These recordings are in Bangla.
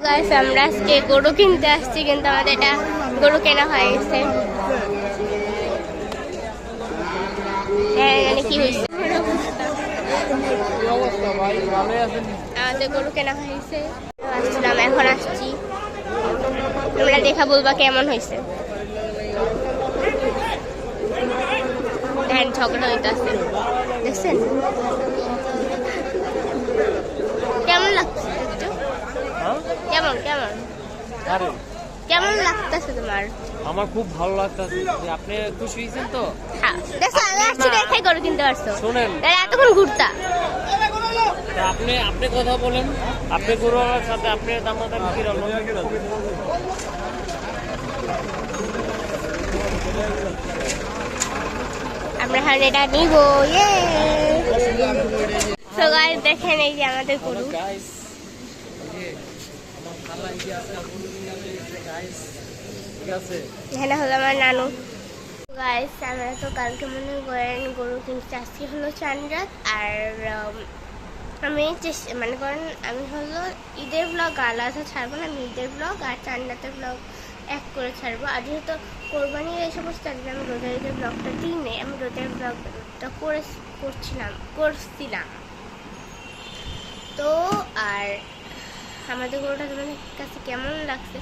গাইস আমরা আজকে গরু কিনতে আসছি, কিন্তু আমাদের এটা গরু কেনা হয়ে গেছে। কি হয়েছে আমাদের গরু কেনা হয়েছে, আসছিলাম এখন আসছি। তোমরা দেখা বলবা কেমন হয়েছে। দেখেন ঝগড়া হইতেছে, দেখছেন কেমন লাগছে? কেমন কেমন কেমন লাগতেছে তোমার? আমার খুব ভালো লাগতেছে। আপনি খুশি হয়েছেন তো? হ্যাঁ দেখো আমি আসছি দেখাই গরু কিনতে পারছো। শুনেন এতক্ষণ ঘুরতা, আপনি কথা বলেন, আপনি গরুর সাথে আপনি দামাদামি কি হলো? আমরা হ্যাঁ এটা নিব। সো গাইস দেখেন এই যে আমাদের গরু। এখানে হলো আমার নানু। গাইস আমরা তো কালকে মনে করেন গরু কিনতে আসছি হলো চান্দ্রাত। আর আমি মনে করেন আমি হলো ঈদের ব্লগ আলাদা ছাড়বো না, আমি ঈদের ব্লগ আর চান্দ্রাতের ব্লগ এক করে ছাড়বো। আর যেহেতু কোরবানির এই সমস্ত থাকবে, আমি রোজার ঈদের ব্লগটা দিই নেই, আমি রোজার ব্লগটা করছিলাম। তো আর আমাদের গরুটা তোমাদের কাছে কেমন লাগছে?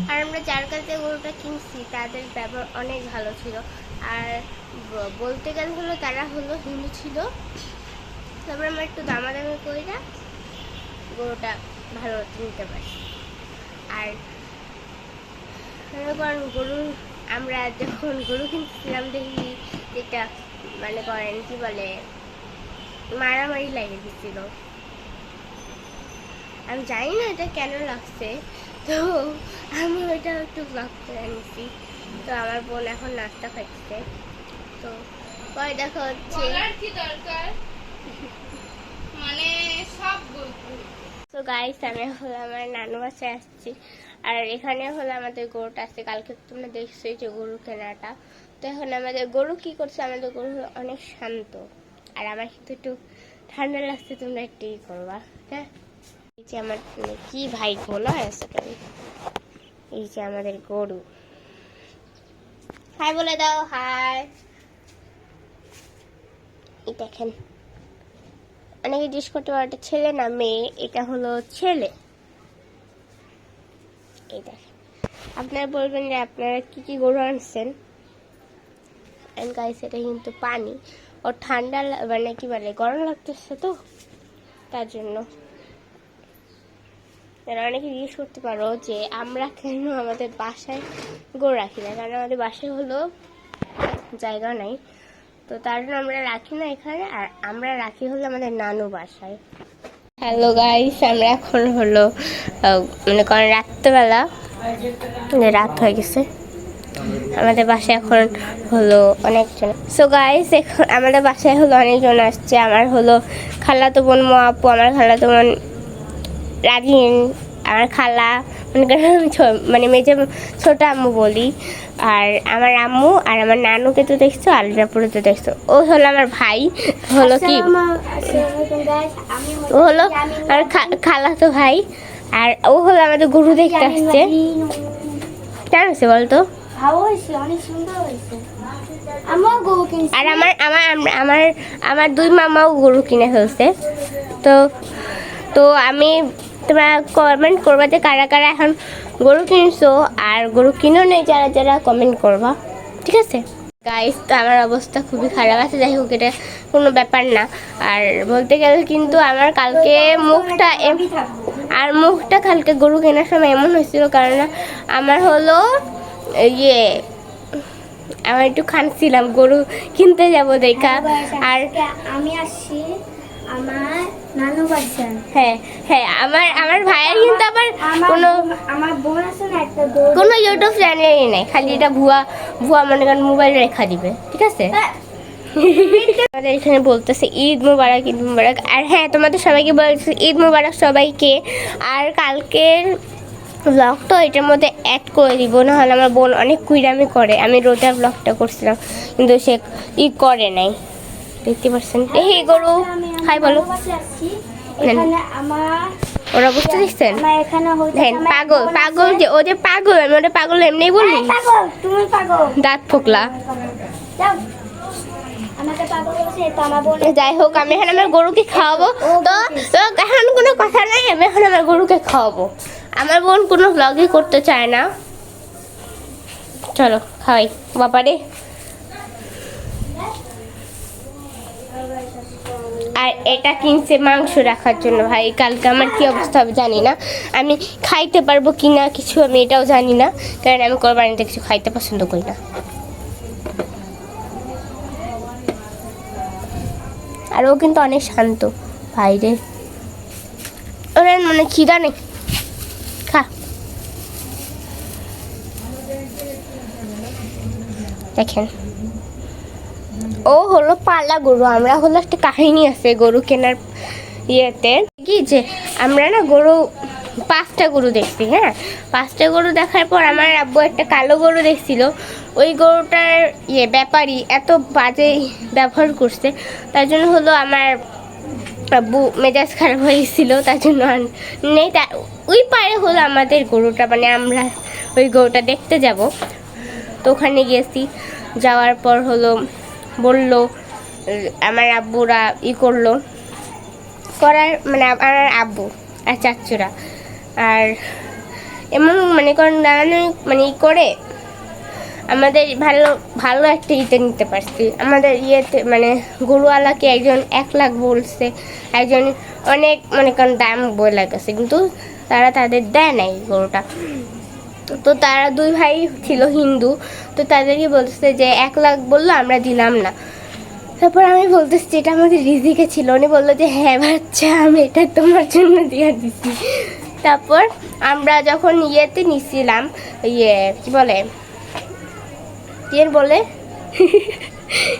আর আমরা যার কাছে গরুটা কিনছি তাদের ব্যবহার অনেক ভালো ছিল। আর বলতে গেলে হলো তারা হলো হিন্দু ছিল। তারপরে আমরা একটু দামাদামি করি না, গরুটা ভালো নিতে পারি। আর কারণ গরু আমরা যখন গরু কিনতেছিলাম দেখি যেটা মানে করেন কি বলে মারামারি লাগে দিচ্ছিল। আমি জানি না এটা কেন লাগছে, তো আমি ওইটা একটু ব্লগ করে আনছি। তো আমার বোন এখন নাস্তা খাচ্ছে, তো পরে দেখা হচ্ছে। মানে সব তো গাইস আমি হলো আমার নানু বাসায় আসছি। আর এখানে হলো আমাদের গরুটা আসছে, কালকে তোমরা দেখছো যে গরু কেনাটা। তো এখন আমাদের গরু কি করছে, আমাদের গরু হলো অনেক শান্ত। আর আমার কিন্তু একটু ঠান্ডা লাগছে, তোমরা একটু ই করবা। হ্যাঁ এই যে আমার কি ভাই বলা আছে, এই যে আমাদের গরু। হাই বলে দাও, হাই। এই দেখেন অনেকে জিজ্ঞেস করতে পারে এটা ছেলে না মেয়ে, এটা হলো ছেলে। এই দেখেন আপনারা বলবেন যে আপনারা কি কি গরু আনছেন। এন্ড গাইস এটা কিন্তু পানি, ও ঠান্ডা মানে কি বলে গরম লাগতেছে তো তার জন্য। অনেকে জিজ্ঞেস করতে পারো যে আমরা কেন আমাদের বাসায় গরু রাখি না, কারণ আমাদের বাসায় হলো জায়গা নাই, তো তার জন্য আমরা রাখি না এখানে। আর আমরা রাখি হলো আমাদের নানু বাসায়। হ্যালো গাইস আমরা এখন হলো মনে করেন রাত্রেবেলা, রাত হয়ে গেছে, আমাদের বাসায় এখন হলো অনেকজন। সো গাইস এখন আমাদের বাসায় হলো অনেকজন আসছে। আমার হলো খালাতো বোন মা আপু, আমার খালাতো বোন রাজিন, আমার খালা মানে মেজে ছোট আম্মু বলি, আর আমার আম্মু আর আমার নানুকে তো দেখছো, আলিরাপুরে তো দেখছো। ও হলো আমার ভাই, হলো কি ও হলো আমার খালাতো ভাই। আর ও হলো আমাদের গরু দেখতে আসছে। কেমন হয়েছে বলতো? আর আমার দুই মামাও গরু কিনে ফেলছে। তো আমি তোমরা কমেন্ট করবা যে কারা কারা এখন গরু কিনছো, আর গরু কিনো নেই যারা যারা কমেন্ট করবা, ঠিক আছে গাইস? তো আমার অবস্থা খুবই খারাপ আছে, যাই হোক এটা কোনো ব্যাপার না। আর বলতে গেলে কিন্তু আমার কালকে মুখটা কালকে গরু কেনার সময় এমন হয়েছিল, কারণ আমার হলো আমার একটু খানছিলাম গরু কিনতে যাব দেখা। আর আমি আসছি আমার নানু বাসা। হ্যাঁ হ্যাঁ আমার ভাইয়ের কিন্তু আবার আমার বোন আছে না একটা, কোনো ইউটিউব চ্যানেলই নেই, খালি এটা ভুয়া মনে করেন মোবাইল রেখা দিবে, ঠিক আছে? আমাদের এখানে বলতেছে ঈদ মুবারক, ঈদ মুবারক। আর হ্যাঁ তোমাদের সবাইকে বলছে ঈদ মুবারক সবাইকে। আর কালকের ব্লগ তো এটার মধ্যে অ্যাড করে দিব, না হলে আমার বোন অনেক কুইরামি করে। আমি রোজার ব্লগটা করছিলাম কিন্তু সে করে নাই, দেখতে পাচ্ছেন। এই গরু খাই বলো, এখানে আমার ওরা বুঝতে দেখছেন? আমার এখানে দেখেন পাগল পাগল, যে ও যে পাগল, আমি ওটা পাগল এমনি বলি। পাগল, তুমি পাগল, দাঁত ফোকলা। যাও আমাকে পাগল বলছে, তো আমার বোন। যাই হোক, আমি এখন আমার গরুকে খাওয়াবো। তো তো এখন কোনো কথা নাই, আমি এখন আমার গরুকে খাওয়াবো। আমার বোন কোনো ব্লগই করতে চায় না। চলো খাওয়াই বাবারে। আর এটা কিনছে মাংস রাখার জন্য। ভাই কালকে আমার কি অবস্থা হবে জানি না, আমি খাইতে পারবো কি না কিছু আমি এটাও জানি না, কারণ আমি কোরবানিতে কিছু খাইতে পছন্দ করি না। আর ও কিন্তু অনেক শান্ত ভাইরে, ওর মানে খিদা নেই, খা। দেখেন ও হলো পালা গরু, আমরা হলো একটা কাহিনী আছে গরু কেনার ইয়েতে, কি যে আমরা না গরু 5টা গরু দেখছি। হ্যাঁ, 5টা গরু দেখার পর আমার আব্বু একটা কালো গরু দেখছিল। ওই গরুটার ব্যাপারী এত বাজে ব্যবহার করছে, তার জন্য হলো আমার আব্বু মেজাজ খারাপ হয়েছিল, তার জন্য নেই। তার ওই পারে হলো আমাদের গরুটা, মানে আমরা ওই গরুটা দেখতে যাব। তো ওখানে গেছি, যাওয়ার পর হলো বললো আমার আব্বুরা করলো করার, মানে আমার আব্বু আর চাচুরা, আর এমন মানে করেন মানে করে আমাদের ভালো ভালো একটা ইতে নিতে পারছি। আমাদের ইয়েতে মানে গরুওয়ালাকে একজন 1 লাখ বলছে, একজন অনেক মানে কারণ দাম বলে গেছে, কিন্তু তারা তাদের দেয় নাই গরুটা। তো তারা 2 ভাই ছিল হিন্দু, তো তাদেরকে বলছে যে 1 লাখ বললো, আমরা দিলাম না। তারপর আমি বলতেছি এটা আমাদের রিজিকে ছিল, উনি বললো যে হ্যাঁ বাচ্চা আমি এটা তোমার জন্য দিয়ে দিছি। তারপর আমরা যখন ইয়েতে নিছিলাম, কি বলে বলে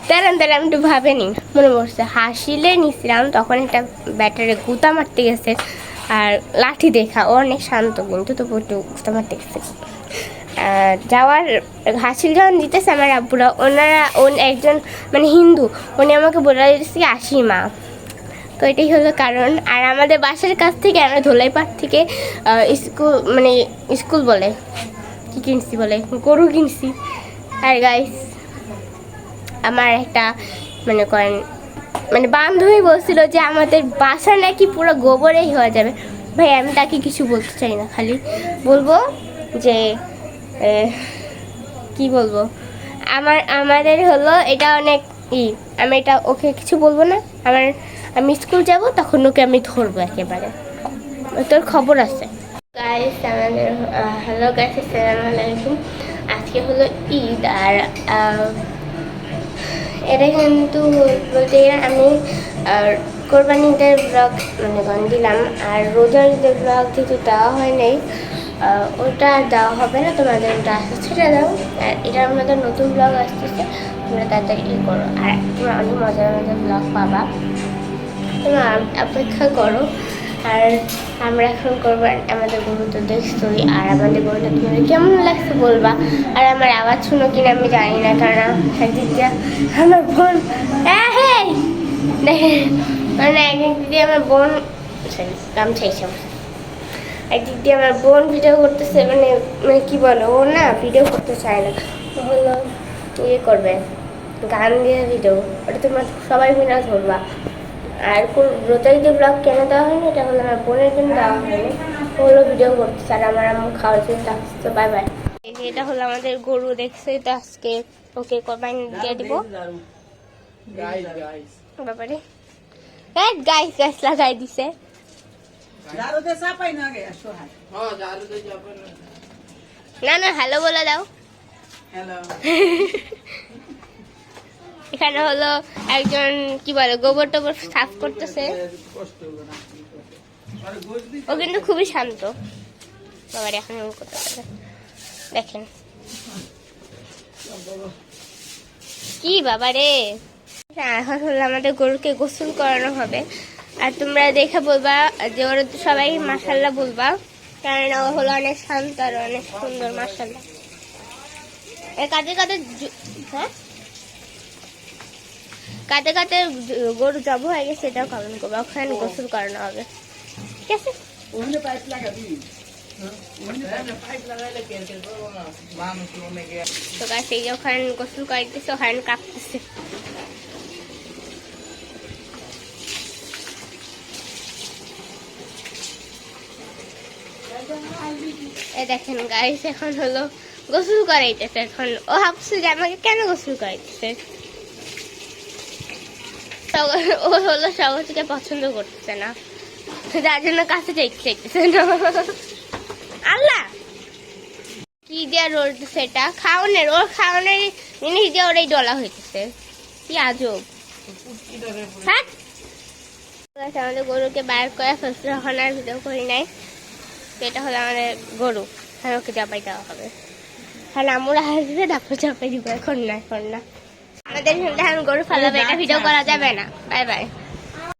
দাঁড়ান আমি একটু ভাবেনি, মনে পড়ছে, হাসিলে নিছিলাম, তখন একটা ব্যাটারে গুতা মারতে গেছে, আর লাঠি দেখা ও অনেক শান্ত, কিন্তু তবু একটু গুতা মারতে গেছে। যাওয়ার হাসিল যখন দিতেছে আমার আব্বুরা, ওনারা একজন মানে হিন্দু, উনি আমাকে বলে দিতেছে আসিমা। তো এটাই হলো কারণ। আর আমাদের বাসার কাছ থেকে আমরা ধোলাইপাড় থেকে স্কুল বলে কি কিনছি বলে গরু কিনছি। আর গাইস আমার একটা মনে করেন মানে বান্ধবী বলছিল যে আমাদের বাসা নাকি পুরো গোবরেই হয়ে যাবে। ভাই আমি তাকে কিছু বলতে চাই না, খালি বলবো যে কি বলবো, আমাদের হলো এটা অনেক আমি এটা ওকে কিছু বলবো না। আমি স্কুল যাব তখন ওকে আমি ধরবো একেবারে, তোর খবর আছে। গাইস আমাদের হ্যালো গাইস, আসসালামু আলাইকুম। আজকে হলো ঈদ, আর এটা কিন্তু বলতে আমি কোরবানি ঈদের ব্লগ মানে দিলাম, আর রোজার ঈদের ব্লগ যেহেতু দেওয়া হয় নাই, ওটা দেওয়া হবে না, তোমাদের ওটা আসতে ছেড়ে দাও। আর এটা আমাদের নতুন ব্লগ আসতেছে, তোমরা তাড়াতাড়ি করো, আর তোমরা অনেক মজার মজার ব্লগ পাবা, তোমরা অপেক্ষা করো। আর আমরা এখন করবো আমাদের গরু তো দেখছোই, আর আমাদের গরুটা তোমাদের কেমন লাগছে বলবা। আর আমার আওয়াজ শুনো কিনা আমি জানি না, কারণ একদিক দিয়ে আমার বোন দেখে মানে একদিক দিয়ে আমার বোন গামছাইছে, একদিক দিয়ে আমার বোন ভিডিও করতেছে, মানে কি বলো, ও না ভিডিও করতে চায় না, ও হলো করবে গান দিয়ে ভিডিও, ওটা তোমরা সবাই মিলে ধরবা। আর রোজার যে ব্লগ কেন দেওয়া হয়নি, এটা হলো আমার বোনের জন্য দেওয়া হয়নি, ও হলো ভিডিও করতেছে, আর আমার আম্মু খাওয়ার জন্য ডাকছে। Bye bye. এটা হলো আমাদের গরু, দেখছে তো আজকে ওকে কোরবানি দিয়ে দিব। বাবারে গাইস লাগাই দিছে। না হ্যালো বলে দাও। এখানে হলো একজন কি বলে গোবর টোবর সাফ করতেছে, ও কিন্তু খুবই শান্ত। বাবার এখন দেখেন কি বাবারে। এখন হলো আমাদের গরুকে গোসল করানো হবে, আর তোমরা দেখে বলবা যে ওরা সবাই মাশাআল্লাহ বলবা, কারণ ও হলো অনেক শান্ত আর অনেক সুন্দর মাশাআল্লাহ। কাঁদে কাঁদে হ্যাঁ কাঁদে কাঁদে গরু জব হয়ে গেছে, এটাও কমেন্ট করবো। ওখানে গোসল করানো হবে, ঠিক আছে? তো গাছ এই যে ওখানে গোসল করাইতেছে, ওখানে কাঁপতেছে। এই দেখেন গাইস, এখন হলো গোসল করাইতেছে। এখন ও ভাবছে যে আমাকে কেন গোসল করাইতেছে। ও হলো সহজকে পছন্দ করতেছে না, যার জন্য কাছে চাইতেছে না। আল্লাহ কি দিয়ে রোলতেছে, এটা খাওয়ানোর, ওর খাওয়ানোর জিনিস দিয়ে ওরাই ডলা হইতেছে, কি আজব। হ্যাঁ আমাদের গরুকে বাইর করে ফেলছে, ওখানে আর ভিডিও করি নাই। তো এটা হলো আমাদের গরু, ওকে চাপাই দেওয়া হবে। হ্যাঁ আমরা আসবে, তারপর চাপাই দিব। এখন না, এখন না। আমাদের গরু ফেলাবে, এটা ভিডিও করা যাবে না। Bye bye.